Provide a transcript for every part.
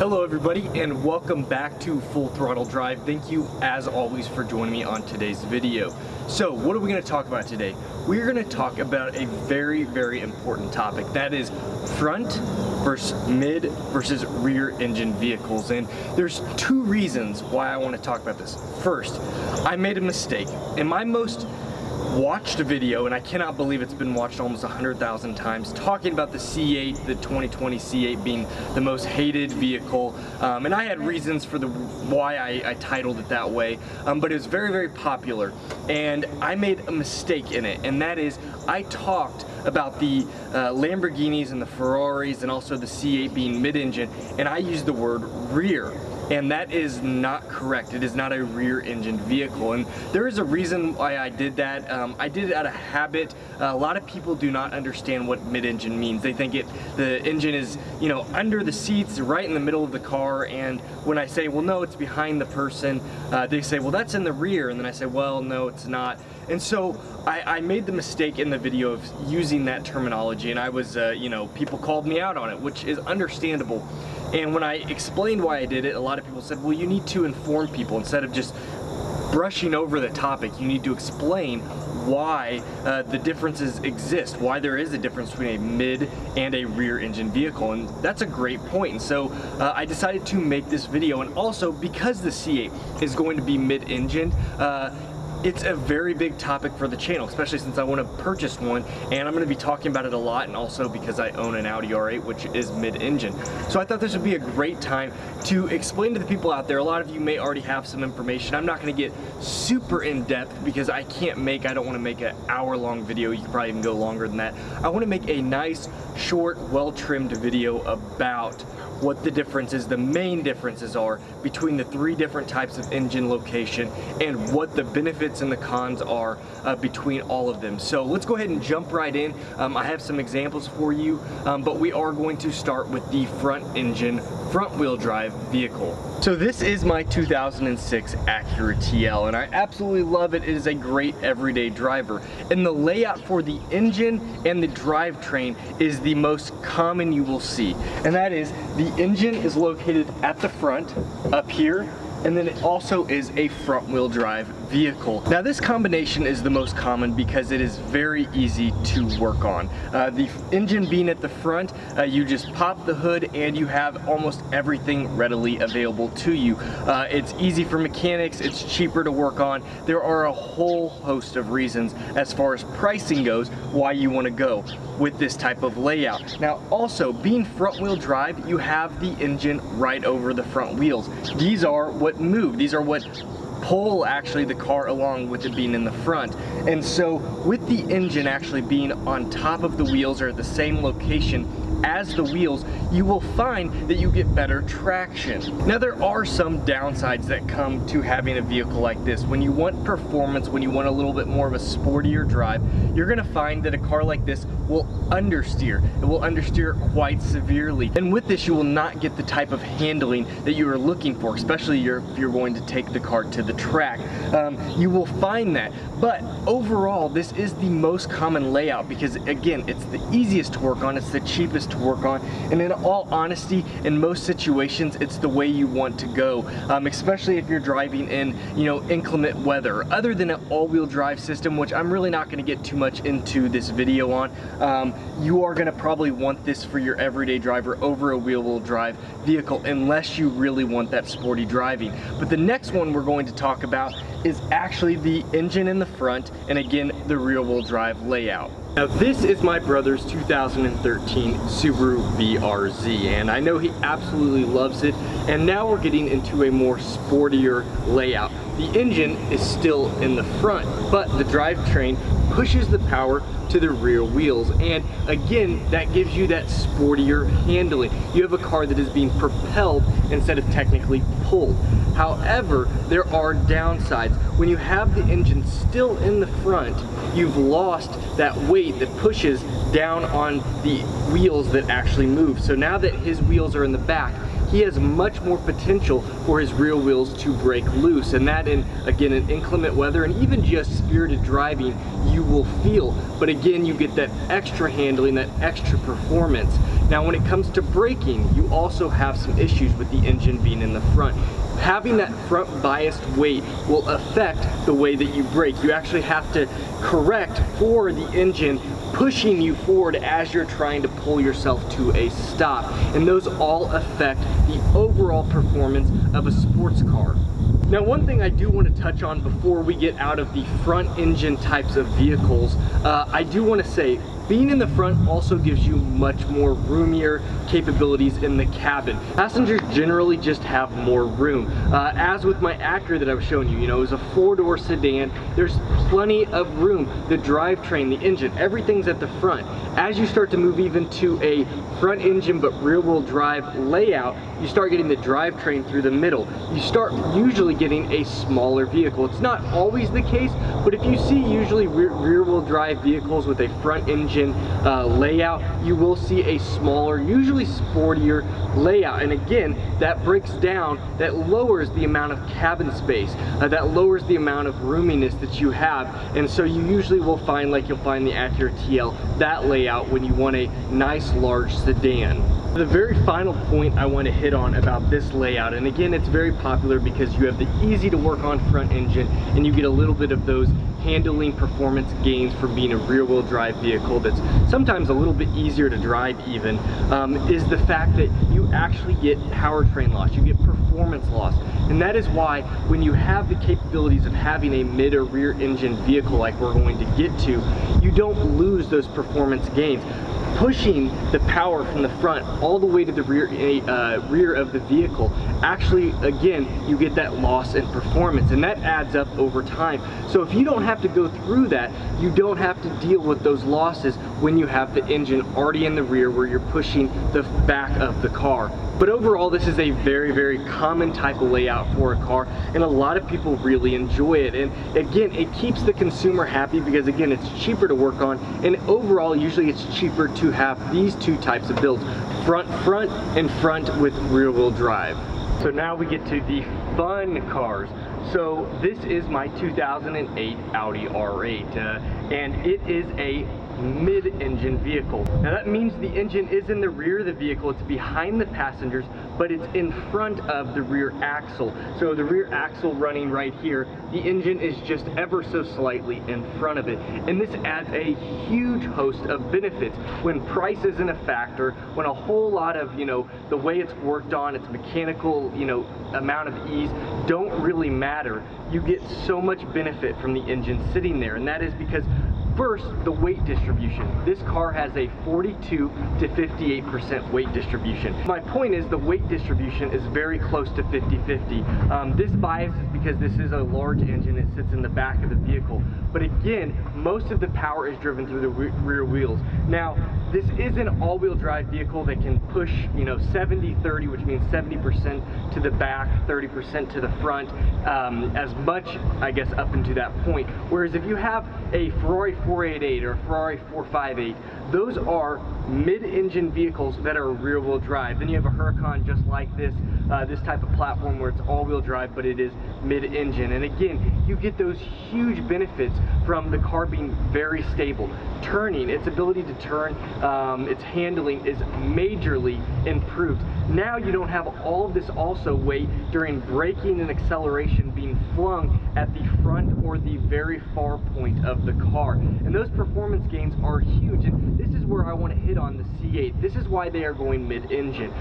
Hello everybody and welcome back to Full Throttle Drive. Thank you as always for joining me on today's video. So what are we going to talk about today? We're going to talk about a very important topic, that is front versus mid versus rear engine vehicles. And there's two reasons why I want to talk about this. First, I made a mistake. In my most watched video, and I cannot believe it's been watched almost 100,000 times, talking about the C8, the 2020 C8 being the most hated vehicle, and I had reasons for why I titled it that way, but it was very popular, and I made a mistake in it, and that is I talked about the Lamborghinis and the Ferraris and also the C8 being mid-engine, and I used the word rear. And that is not correct. It is not a rear engine vehicle. And there is a reason why I did that. I did it out of habit. A lot of people do not understand what mid-engine means. They think the engine is, you know, under the seats, right in the middle of the car. And when I say, well, no, it's behind the person, they say, well, that's in the rear. And then I say, well, no, it's not. And so I made the mistake in the video of using that terminology, and I was, you know, people called me out on it, which is understandable. And when I explained why I did it, a lot of people said, well, you need to inform people instead of just brushing over the topic. You need to explain why the differences exist, why there is a difference between a mid and a rear engine vehicle, and that's a great point. And so I decided to make this video, and also because the C8 is going to be mid-engine, it's a very big topic for the channel, especially since I want to purchase one, and I'm going to be talking about it a lot, and also because I own an Audi R8, which is mid-engine. So I thought this would be a great time to explain to the people out there. A lot of you may already have some information. I'm not going to get super in-depth because I don't want to make an hour-long video. You could probably even go longer than that. I want to make a nice, short, well-trimmed video about what the differences, the main differences are between the three different types of engine location and what the benefits and the cons are between all of them. So let's go ahead and jump right in. I have some examples for you, but we are going to start with the front engine, front wheel drive vehicle. So this is my 2006 Acura TL, and I absolutely love it. It is a great everyday driver. And the layout for the engine and the drivetrain is the most common you will see. And that is, the engine is located at the front, up here, and then it also is a front wheel drive vehicle. Now this combination is the most common because it is very easy to work on. The engine being at the front, you just pop the hood and you have almost everything readily available to you. It's easy for mechanics, it's cheaper to work on. There are a whole host of reasons as far as pricing goes why you want to go with this type of layout. Now also, being front wheel drive, you have the engine right over the front wheels. These are what move, these are what pull actually the car along with it being in the front. And so with the engine actually being on top of the wheels or at the same location as the wheels, you will find that you get better traction. Now there are some downsides that come to having a vehicle like this. When you want performance, when you want a little bit more of a sportier drive, you're gonna find that a car like this will understeer. It will understeer quite severely. And with this, you will not get the type of handling that you are looking for, especially if you're going to take the car to the track. You will find that. But overall, this is the most common layout because, again, it's the easiest to work on, it's the cheapest to work on, and in all honesty, in most situations, it's the way you want to go, especially if you're driving in, you know, inclement weather. Other than an all-wheel drive system, which I'm really not going to get too much into this video on, you are going to probably want this for your everyday driver over a wheel-wheel drive vehicle unless you really want that sporty driving. But the next one we're going to talk about is actually the engine in the front, and again, the rear-wheel drive layout. Now this is my brother's 2013 Subaru VRZ, and I know he absolutely loves it, and now we're getting into a more sportier layout. The engine is still in the front, but the drivetrain pushes the power to the rear wheels, and again, that gives you that sportier handling. You have a car that is being propelled instead of technically pulled. However, there are downsides. When you have the engine still in the front, you've lost that weight that pushes down on the wheels that actually move. So now that his wheels are in the back, he has much more potential for his rear wheels to break loose, and that in inclement weather and even just spirited driving you will feel. But again, you get that extra handling, that extra performance. Now when it comes to braking, you also have some issues with the engine being in the front. Having that front biased weight will affect the way that you brake. You actually have to correct for the engine pushing you forward as you're trying to pull yourself to a stop. And those all affect the overall performance of a sports car. Now, one thing I do want to touch on before we get out of the front engine types of vehicles, I do want to say being in the front also gives you much more roomier capabilities in the cabin. Passengers generally just have more room. As with my Acura that I was showing you, it was a 4-door sedan. There's plenty of room. The drivetrain, the engine, everything's at the front. As you start to move even to a front engine but rear-wheel drive layout, you start getting the drivetrain through the middle. You start usually getting a smaller vehicle. It's not always the case, but if you see usually rear-wheel drive vehicles with a front engine layout, you will see a smaller, usually sportier layout. And again, that breaks down, that lowers the amount of cabin space, that lowers the amount of roominess that you have. And so you usually will find, like you'll find the Acura TL, that layout when you want a nice large sedan. The very final point I want to hit on about this layout, and again it's very popular because you have the easy to work on front engine and you get a little bit of those handling performance gains from being a rear-wheel drive vehicle that's sometimes a little bit easier to drive even, is the fact that you actually get powertrain loss, you get performance loss. And that is why when you have the capabilities of having a mid or rear engine vehicle like we're going to get to, you don't lose those performance gains. Pushing the power from the front all the way to the rear of the vehicle, actually, again, you get that loss in performance, and that adds up over time. So if you don't have to go through that, you don't have to deal with those losses when you have the engine already in the rear where you're pushing the back of the car. But overall, this is a very, very common type of layout for a car, and a lot of people really enjoy it. And again, it keeps the consumer happy because, again, it's cheaper to work on, and overall, usually it's cheaper to have these two types of builds, front, and front with rear-wheel drive. So now we get to the fun cars. So this is my 2008 Audi R8, and it is a mid-engine vehicle. Now that means the engine is in the rear of the vehicle, it's behind the passengers, but it's in front of the rear axle. So the rear axle running right here, the engine is just ever so slightly in front of it. And this adds a huge host of benefits when price isn't a factor, when a whole lot of, the way it's worked on, its mechanical, amount of ease don't really matter. You get so much benefit from the engine sitting there, and that is because first, the weight distribution. This car has a 42 to 58% weight distribution. My point is the weight distribution is very close to 50-50. This bias is because this is a large engine, it sits in the back of the vehicle. But again, most of the power is driven through the rear wheels. Now, this is an all-wheel drive vehicle that can push, 70-30, which means 70% to the back, 30% to the front, as much, I guess, up into that point. Whereas if you have a Ferrari 488 or a Ferrari 458, those are mid-engine vehicles that are rear-wheel drive. Then you have a Huracan just like this, this type of platform where it's all-wheel drive, but it is mid-engine. And again, you get those huge benefits from the car being very stable. Turning, its ability to turn, its handling is majorly improved. Now you don't have all of this also weight during braking and acceleration being flung at the front or the very far point of the car. And those performance gains are huge. And this is where I want to hit on the C8. This is why they are going mid-engine.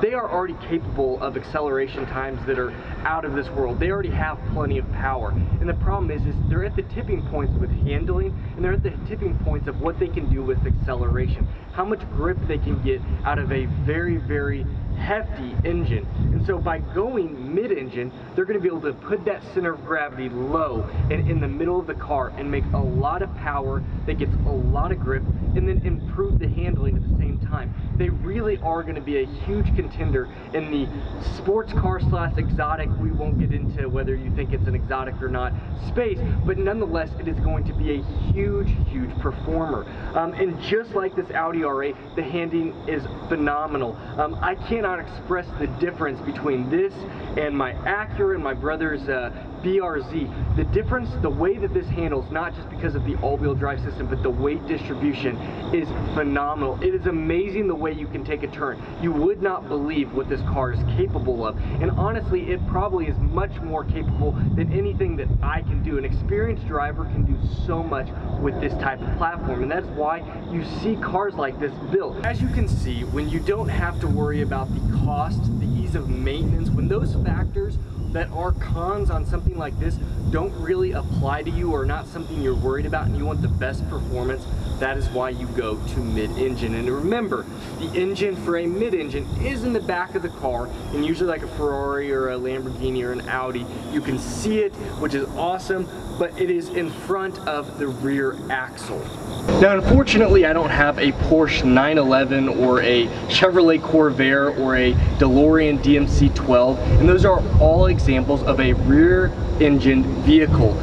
They are already capable of acceleration times that are out of this world. They already have plenty of power. And the problem is they're at the tipping points with handling, and they're at the tipping points of what they can do with acceleration. How much grip they can get out of a very, very hefty engine. And so by going mid-engine, they're going to be able to put that center of gravity low and in the middle of the car and make a lot of power that gets a lot of grip and then improve the handling at the same time. They really are going to be a huge contender in the sports car slash exotic, we won't get into whether you think it's an exotic or not, space, but nonetheless it is going to be a huge, huge performer. And just like this Audi R8, the handling is phenomenal. I cannot cannot express the difference between this and my Acura and my brother's BRZ. The difference, the way that this handles, not just because of the all-wheel drive system, but the weight distribution is phenomenal. It is amazing the way you can take a turn. You would not believe what this car is capable of. And honestly, it probably is much more capable than anything that I can do. An experienced driver can do so much with this type of platform, and that's why you see cars like this built. As you can see, when you don't have to worry about the cost, the ease of maintenance, when those factors that are cons on something like this don't really apply to you or not something you're worried about and you want the best performance, that is why you go to mid-engine. And remember, the engine for a mid-engine is in the back of the car, and usually like a Ferrari or a Lamborghini or an Audi, you can see it, which is awesome, but it is in front of the rear axle. Now, unfortunately, I don't have a Porsche 911 or a Chevrolet Corvair or a DeLorean DMC-12, and those are all examples of a rear engine vehicle.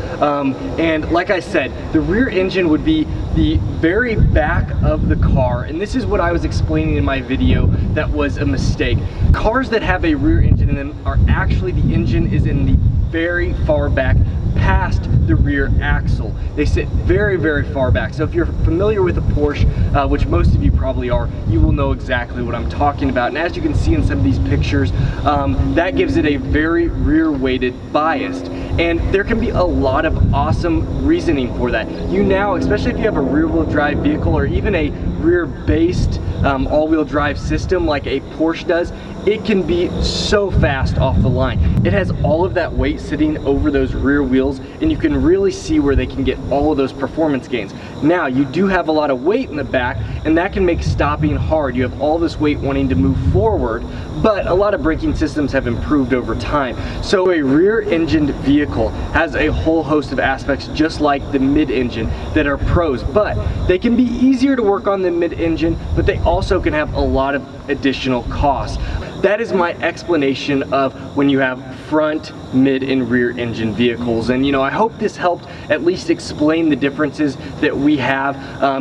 And like I said, the rear engine would be the very back of the car, and this is what I was explaining in my video that was a mistake. Cars that have a rear engine in them are actually, the engine is in the very far back past the rear axle. They sit very, very far back. So if you're familiar with a Porsche, which most of you probably are, you will know exactly what I'm talking about. And as you can see in some of these pictures, that gives it a very rear-weighted bias. And there can be a lot of awesome reasoning for that. You now, especially if you have a rear-wheel drive vehicle or even a rear-based all-wheel drive system like a Porsche does, it can be so fast off the line. It has all of that weight sitting over those rear wheels, and you can really see where they can get all of those performance gains. Now, you do have a lot of weight in the back, and that can make stopping hard. You have all this weight wanting to move forward, but a lot of braking systems have improved over time. So a rear-engined vehicle has a whole host of aspects just like the mid-engine that are pros, but they can be easier to work on than mid-engine, but they also can have a lot of additional costs. That is my explanation of when you have front, mid, and rear engine vehicles. And you know, I hope this helped at least explain the differences that we have.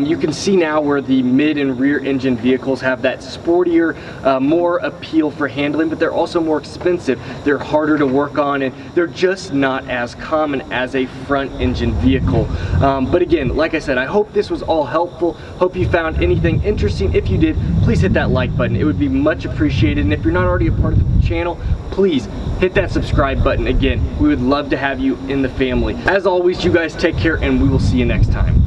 You can see now where the mid and rear engine vehicles have that sportier, more appeal for handling, but they're also more expensive. They're harder to work on, and they're just not as common as a front engine vehicle. But again, like I said, I hope this was all helpful. Hope you found anything interesting. If you did, please hit that like button. It would be much appreciated. And if you're not already a part of the channel, please hit that subscribe button. Again, we would love to have you in the family. As always, you guys take care, and we will see you next time.